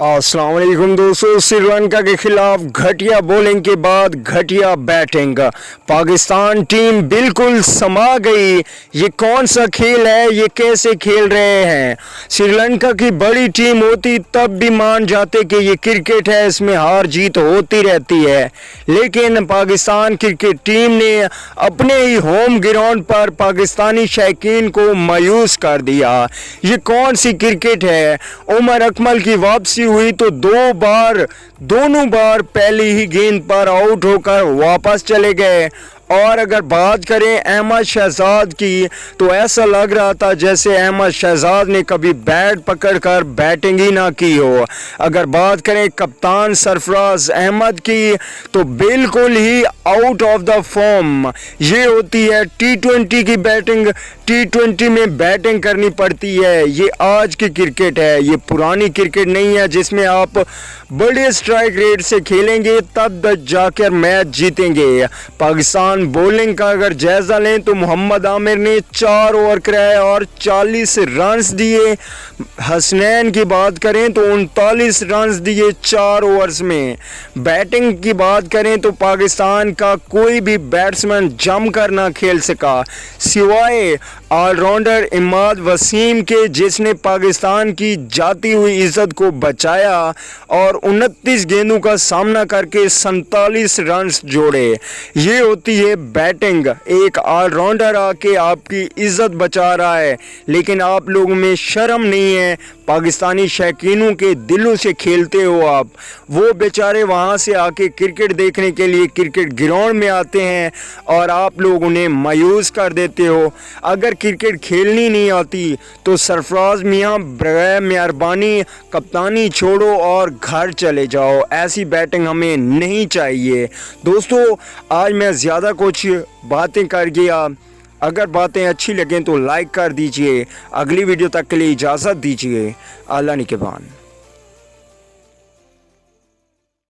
अस्सलाम वालेकुम दोस्तों। श्रीलंका के खिलाफ घटिया बॉलिंग के बाद घटिया बैटिंग, पाकिस्तान टीम बिल्कुल समा गई। ये कौन सा खेल है, ये कैसे खेल रहे हैं। श्रीलंका की बड़ी टीम होती तब भी मान जाते कि ये क्रिकेट है, इसमें हार जीत होती रहती है, लेकिन पाकिस्तान क्रिकेट टीम ने अपने ही होम ग्राउंड पर पाकिस्तानी शौकीन को मायूस कर दिया। ये कौन सी क्रिकेट है। उमर अकमल की वापसी हुई तो दोनों बार पहली ही गेंद पर आउट होकर वापस चले गए। और अगर बात करें अहमद शहजाद की तो ऐसा लग रहा था जैसे अहमद शहजाद ने कभी बैट पकड़कर बैटिंग ही ना की हो। अगर बात करें कप्तान सरफराज अहमद की तो बिल्कुल ही आउट ऑफ द फॉर्म। ये होती है T20 की बैटिंग, T20 में बैटिंग करनी पड़ती है। ये आज की क्रिकेट है, ये पुरानी क्रिकेट नहीं है जिसमें आप बड़े स्ट्राइक रेट से खेलेंगे तब जाकर मैच जीतेंगे। पाकिस्तान बॉलिंग का अगर जायजा लें तो मोहम्मद आमिर ने 4 ओवर कराए और 40 रन्स दिए। हसनैन की बात करें तो 39 रन्स दिए 4 ओवर्स में। बैटिंग की बात करें तो पाकिस्तान का कोई भी बैट्समैन जमकर ना खेल सका सिवाय ऑलराउंडर इमाद वसीम के, जिसने पाकिस्तान की जाती हुई इज्जत को बचाया और 29 गेंदों का सामना करके 47 रन्स जोड़े। ये होती है बैटिंग। एक ऑलराउंडर आके आपकी इज्जत बचा रहा है, लेकिन आप लोगों में शर्म नहीं है। पाकिस्तानी शौकीनों के दिलों से खेलते हो आप। वो बेचारे वहाँ से आके क्रिकेट देखने के लिए क्रिकेट ग्राउंड में आते हैं और आप लोग उन्हें मायूस कर देते हो। अगर क्रिकेट खेलनी नहीं आती तो सरफराज मियाँ बग़ैर मेहरबानी कप्तानी छोड़ो और घर चले जाओ। ऐसी बैटिंग हमें नहीं चाहिए। दोस्तों, आज मैं ज़्यादा कुछ बातें कर गया। अगर बातें अच्छी लगें तो लाइक कर दीजिए। अगली वीडियो तक के लिए इजाज़त दीजिए। अल्लाह निगहबान।